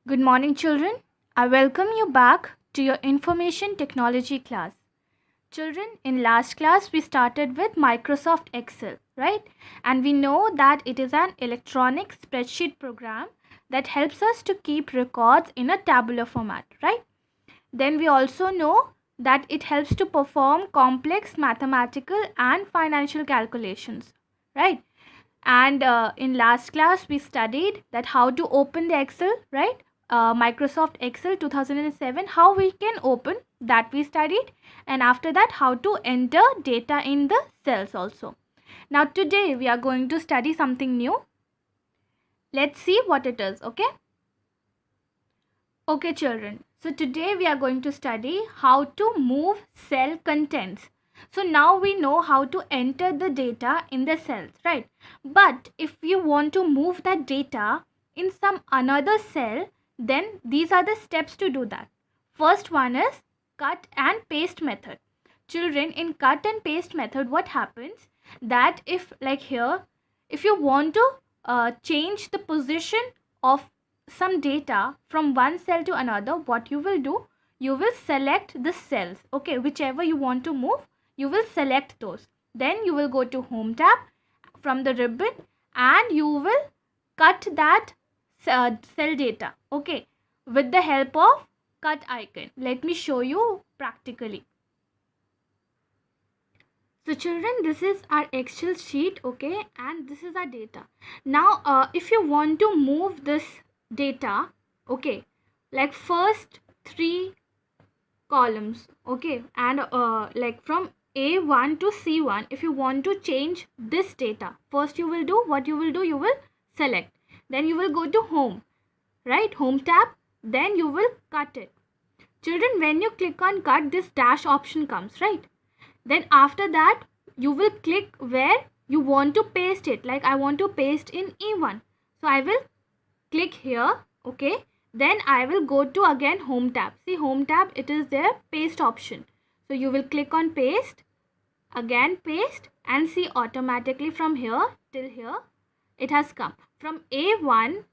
Good morning, children. I welcome you back to your information technology class. Children, in last class we started with Microsoft Excel, right? And we know that it is an electronic spreadsheet program that helps us to keep records in a tabular format, right? Then we also know that it helps to perform complex mathematical and financial calculations, right? And in last class we studied that how to open the Excel, right? Microsoft Excel 2007, how we can open, that we studied. And after that, how to enter data in the cells also. Now today we are going to study something new. Let's see what it is. Okay children, so today we are going to study how to move cell contents. So now we know how to enter the data in the cells, right? But if you want to move that data in some another cell, then these are the steps to do that. First one is cut and paste method. Children, in cut and paste method, what happens that if like here, if you want to change the position of some data from one cell to another, what you will do, you will select the cells, okay, whichever you want to move, you will select those. Then you will go to home tab from the ribbon and you will cut that cell data, okay, with the help of cut icon. Let me show you practically. So children, this is our Excel sheet, okay, and this is our data. Now if you want to move this data, okay, like first three columns, okay, and like from A1 to C1, if you want to change this data, first you will do what you will do, you will select, then you will go to home, right, home tab, then you will cut it. Children, when you click on cut, this dash option comes, right? Then after that you will click where you want to paste it. Like I want to paste in E1, so I will click here, okay. Then I will go to again home tab. See home tab, it is there, paste option. So you will click on paste, again paste, and see automatically from here till here it has come. From A1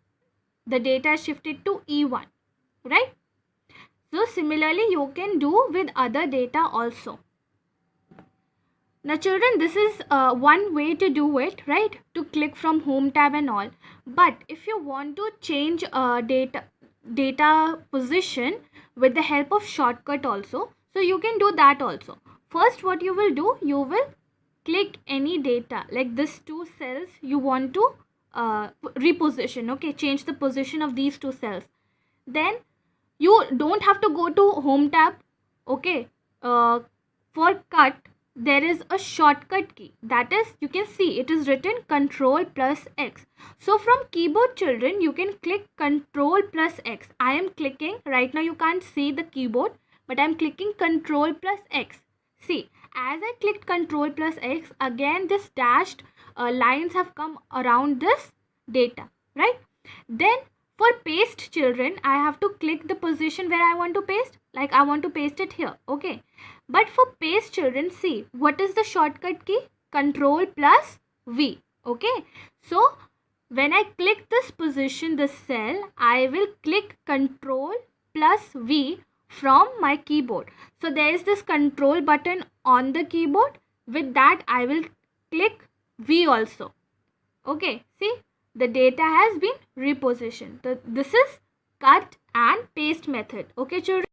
the data is shifted to E1, right? So similarly you can do with other data also. Now children, this is one way to do it, right? To click from home tab and all. But if you want to change data position with the help of shortcut also, so you can do that also. First what you will do, you will click any data like this two cells you want to reposition, okay, change the position of these two cells. Then you don't have to go to home tab, okay. For cut there is a shortcut key, that is, you can see it is written Control plus X. So from keyboard children, you can click Control plus X. I am clicking right now, you can't see the keyboard, but I am clicking Control plus X. See, as I clicked Control plus X, again this dashed lines have come around this data, right? Then for paste children, I have to click the position where I want to paste, like I want to paste it here, okay. But for paste children, see what is the shortcut key? Control plus V, okay. So when I click this position, this cell, I will click Control plus V from my keyboard. So there is this control button on the keyboard, with that I will click V also, okay. See, the data has been repositioned. So this is cut and paste method, okay children.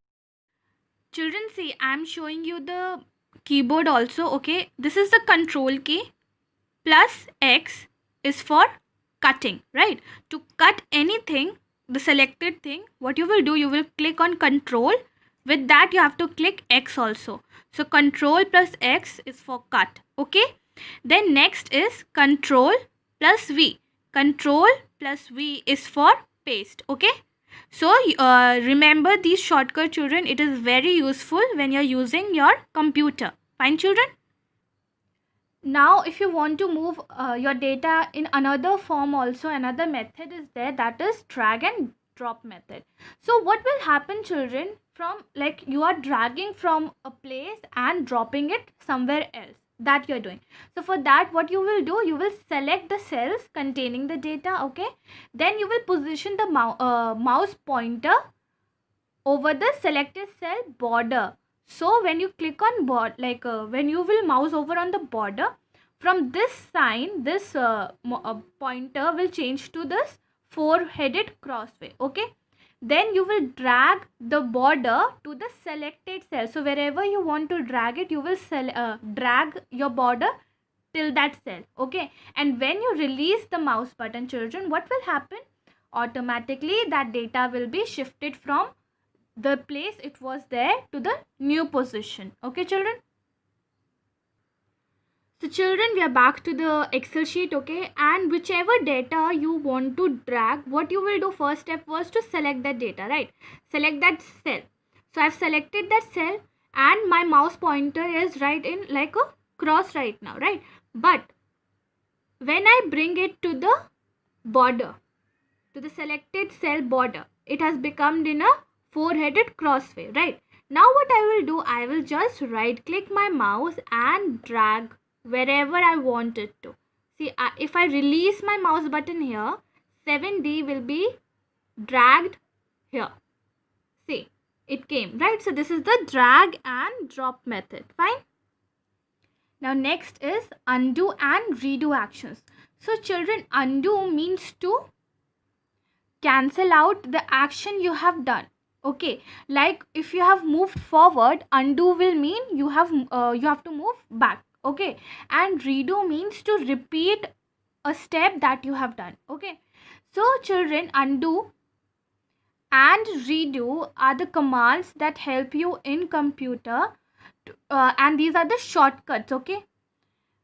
Children, see, I am showing you the keyboard also, okay. This is the control key, plus X is for cutting, right? To cut anything, the selected thing, what you will do, you will click on control, with that you have to click X also. So control plus X is for cut, okay. Then next is control plus V. Control plus V is for paste, okay. So remember these shortcut children, it is very useful when you are using your computer. Fine children. Now if you want to move your data in another form also, another method is there, that is drag and drop method. So what will happen children, from like you are dragging from a place and dropping it somewhere else, that you're doing. So for that, what you will do, you will select the cells containing the data, okay? Then you will position the mouse pointer over the selected cell border. So when you click on when you will mouse over on the border, from this sign, this pointer will change to this four-headed crossway, okay? Then you will drag the border to the selected cell. So wherever you want to drag it, you will drag your border till that cell, okay? And when you release the mouse button, children, what will happen? Automatically that data will be shifted from the place it was there to the new position, okay children? So children, we are back to the Excel sheet, okay? And whichever data you want to drag, what you will do, first step was to select that data, right? Select that cell. So I've selected that cell and my mouse pointer is right in like a cross right now, right? But when I bring it to the border, to the selected cell border, it has become in a four-headed crossway, right? Now what I will do, I will just right click my mouse and drag wherever I want it to. See, if I release my mouse button here, 7D will be dragged here. See, it came, right? So this is the drag and drop method, fine? Now next is undo and redo actions. So children, undo means to cancel out the action you have done, okay? Like if you have moved forward, undo will mean you have to move back, okay? And redo means to repeat a step that you have done, okay? So children, undo and redo are the commands that help you in computer, and these are the shortcuts, okay?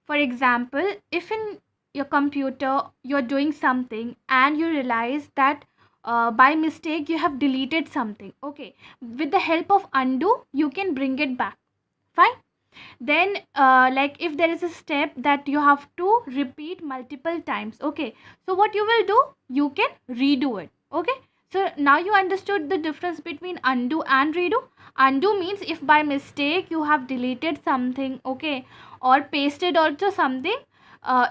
For example, if in your computer you're doing something and you realize that by mistake you have deleted something, okay, with the help of undo you can bring it back, fine? Then like if there is a step that you have to repeat multiple times, okay, so what you will do, you can redo it, okay? So now you understood the difference between undo and redo. Undo means if by mistake you have deleted something, okay, or pasted also something,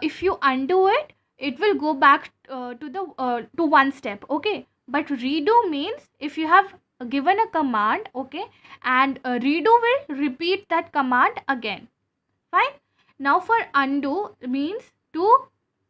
if you undo it, it will go back to one step, okay? But redo means if you have given a command, okay, and redo will repeat that command again, fine? Now for undo means to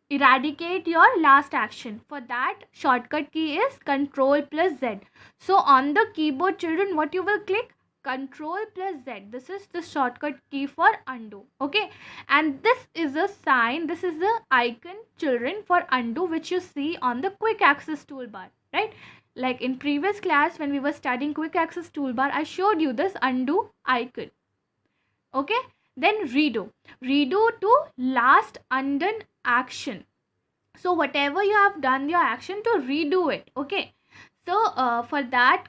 eradicate your last action. For that, shortcut key is Control plus Z. So on the keyboard, children, what you will click? Control plus Z. This is the shortcut key for undo, okay? And this is a sign, this is the icon, children, for undo, which you see on the quick access toolbar, right? Like in previous class when we were studying quick access toolbar, I showed you this undo icon, okay? Then redo to last undone action. So whatever you have done your action, to redo it, okay? So for that,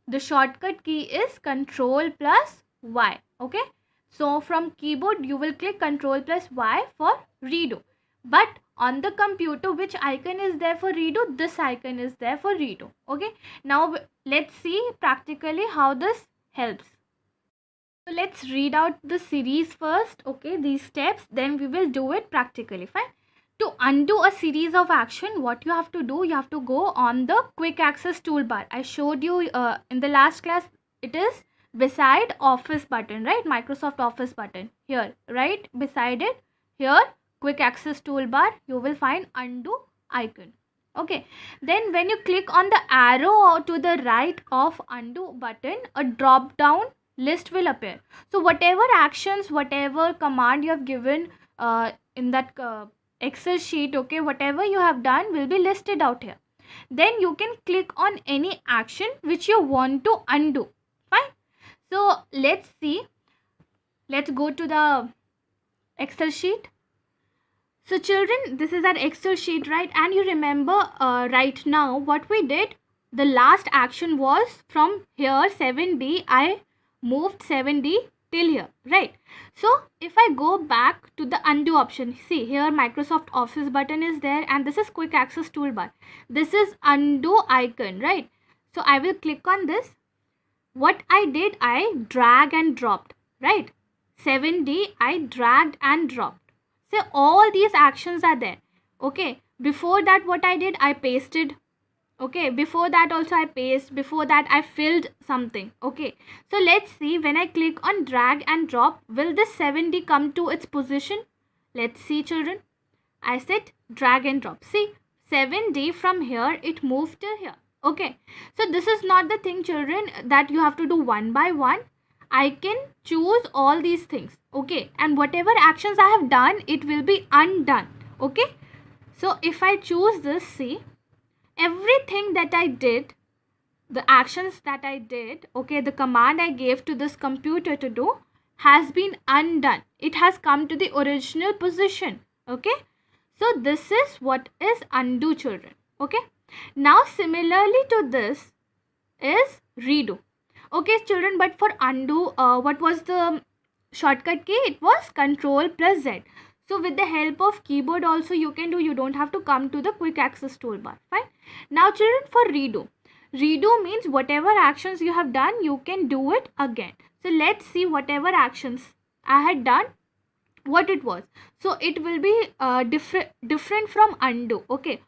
the shortcut key is Control plus Y, okay? So from keyboard you will click Control plus Y for redo, but on the computer, which icon is there for redo? This icon is there for redo, okay? Now let's see practically how this helps. So let's read out the series first, okay, these steps, then we will do it practically, fine? To undo a series of action, what you have to do, you have to go on the quick access toolbar. I showed you in the last class, it is beside Office button, right? Microsoft Office button here, right beside it, here quick access toolbar, you will find undo icon, okay? Then when you click on the arrow to the right of undo button, a drop down list will appear. So whatever actions, whatever command you have given in that Excel sheet, okay, whatever you have done will be listed out here. Then you can click on any action which you want to undo, fine? So let's see, let's go to the Excel sheet. So children, this is our Excel sheet, right? And you remember right now what we did, the last action was from here 7D, I moved 7D till here, right? So if I go back to the undo option, see here Microsoft Office button is there and this is quick access toolbar, this is undo icon, right? So I will click on this. What I did, I drag and dropped, right? 7D, I dragged and dropped. So all these actions are there. Okay, before that what I did, I pasted. Okay, before that also I paste, before that I filled something. Okay, so let's see, when I click on drag and drop, will this 7D come to its position? Let's see, children. I said drag and drop. See, 7D from here, it moved to here. Okay, so this is not the thing, children, that you have to do one by one. I can choose all these things. Okay, and whatever actions I have done, it will be undone. Okay, so if I choose this, see, everything that I did, the actions that I did, okay, the command I gave to this computer to do has been undone. It has come to the original position. Okay, so this is what is undo, children. Okay, now similarly to this is redo. Okay, children, but for undo, what was the shortcut key? It was Control plus Z. So with the help of keyboard also you can do. You don't have to come to the quick access toolbar. Fine. Now children, for redo. Redo means whatever actions you have done, you can do it again. So let's see whatever actions I had done, what it was. So it will be different from undo. Okay,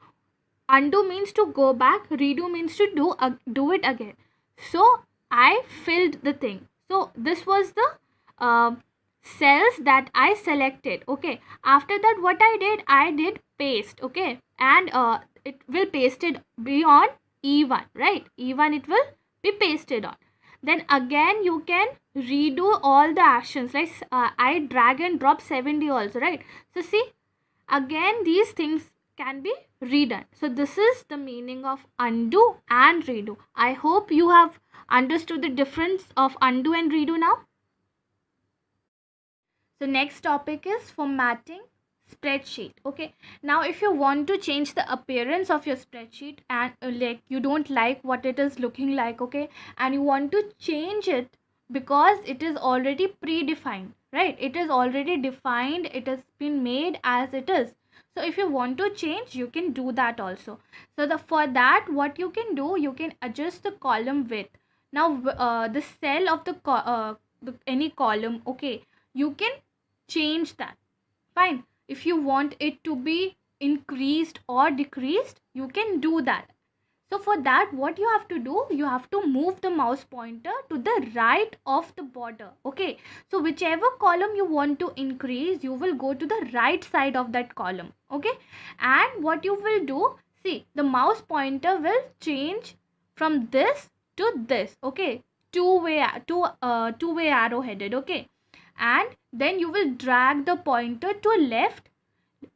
undo means to go back, redo means to do it again. So I filled the thing. So this was the cells that I selected. Okay, after that what I did paste. Okay, and it will paste it beyond E1, right? E1 it will be pasted on. Then again you can redo all the actions, like I drag and drop 7D also, right? So see, again these things can be redone. So this is the meaning of undo and redo. I hope you have understood the difference of undo and redo now. So next topic is formatting spreadsheet. Okay, now if you want to change the appearance of your spreadsheet and like you don't like what it is looking like, okay, and you want to change it because it is already predefined, right? It is already defined, it has been made as it is. So if you want to change, you can do that also. So for that what you can do, you can adjust the column width. Now the cell of any column, okay, you can change that. Fine. If you want it to be increased or decreased, you can do that. So for that what you have to do, you have to move the mouse pointer to the right of the border. Okay, so whichever column you want to increase, you will go to the right side of that column. Okay, and what you will do, see, the mouse pointer will change from this to this. Okay, two-way arrow headed. Okay, and then you will drag the pointer to left,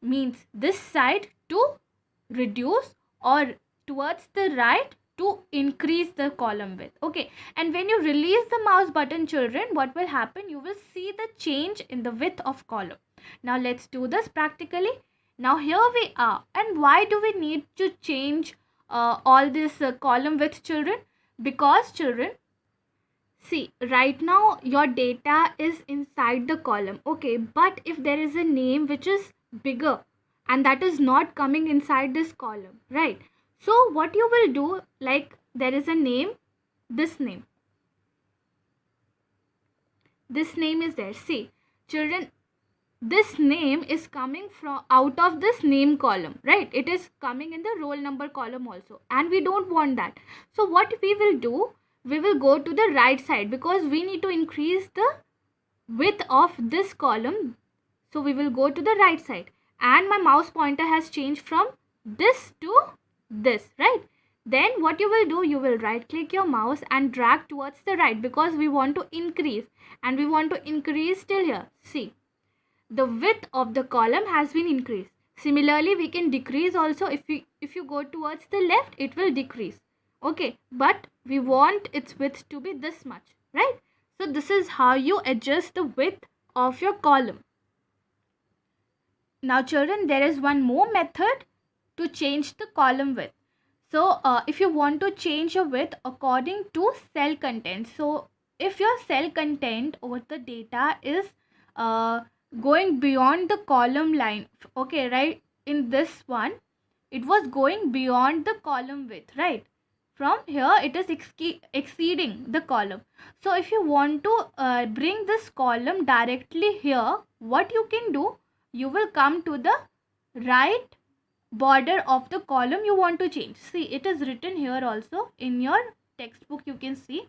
means this side, to reduce, or towards the right to increase the column width. Okay, and when you release the mouse button, children, what will happen, you will see the change in the width of column. Now let's do this practically. Now here we are, and why do we need to change all this column width, children? Because children, see, right now your data is inside the column. Okay, but if there is a name which is bigger and that is not coming inside this column, right? So what you will do, like there is a name, this name is there. See, children, this name is coming from out of this name column, right? It is coming in the roll number column also, and we don't want that. So what we will do, we will go to the right side because we need to increase the width of this column. So we will go to the right side, and my mouse pointer has changed from this to this, right? Then what you will do, you will right click your mouse and drag towards the right because we want to increase, and we want to increase till here. See, the width of the column has been increased. Similarly, we can decrease also. If you go towards the left, it will decrease. Okay, but we want its width to be this much, right? So this is how you adjust the width of your column. Now children, there is one more method to change the column width. So if you want to change your width according to cell content, so if your cell content or the data is going beyond the column line, okay, right, in this one it was going beyond the column width, right? from here it is exceeding the column. So if you want to bring this column directly here, what you can do, you will come to the right border of the column you want to change. See, it is written here also in your textbook, you can see.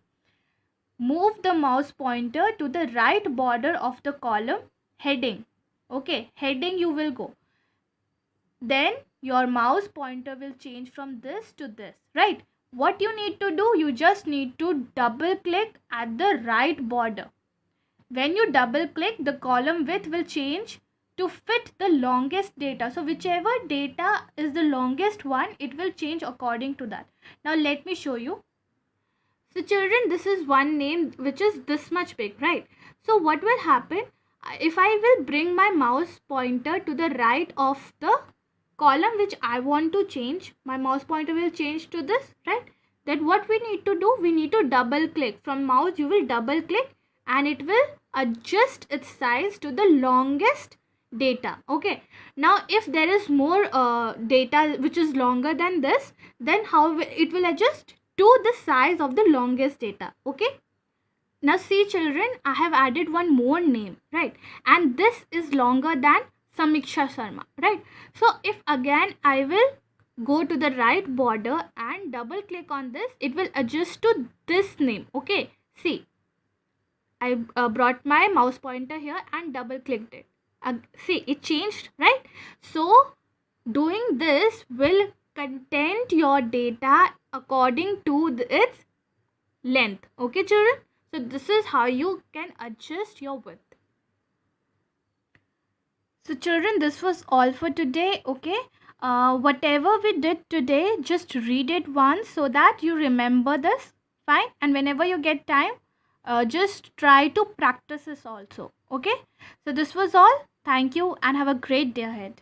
Move the mouse pointer to the right border of the column heading. Okay, heading you will go. Then your mouse pointer will change from this to this, right? What you need to do, you just need to double click at the right border. When you double click, the column width will change to fit the longest data. So whichever data is the longest one, it will change according to that. Now let me show you. So children, this is one name which is this much big, right? So what will happen, if I will bring my mouse pointer to the right of the column which I want to change, my mouse pointer will change to this, right? Then what we need to do, we need to double click. From mouse you will double click and it will adjust its size to the longest data. Okay, now if there is more data which is longer than this, then how it will adjust to the size of the longest data. Okay, now see children, I have added one more name, right? And this is longer than Samiksha Sharma, right? So if again I will go to the right border and double click on this, it will adjust to this name. Okay, see, I brought my mouse pointer here and double clicked it. See, it changed, right? So doing this will content your data according to its length. Okay children, so this is how you can adjust your width. So children, this was all for today. Okay, whatever we did today, just read it once so that you remember this. Fine. And whenever you get time, just try to practice this also. Okay, so this was all. Thank you and have a great day ahead.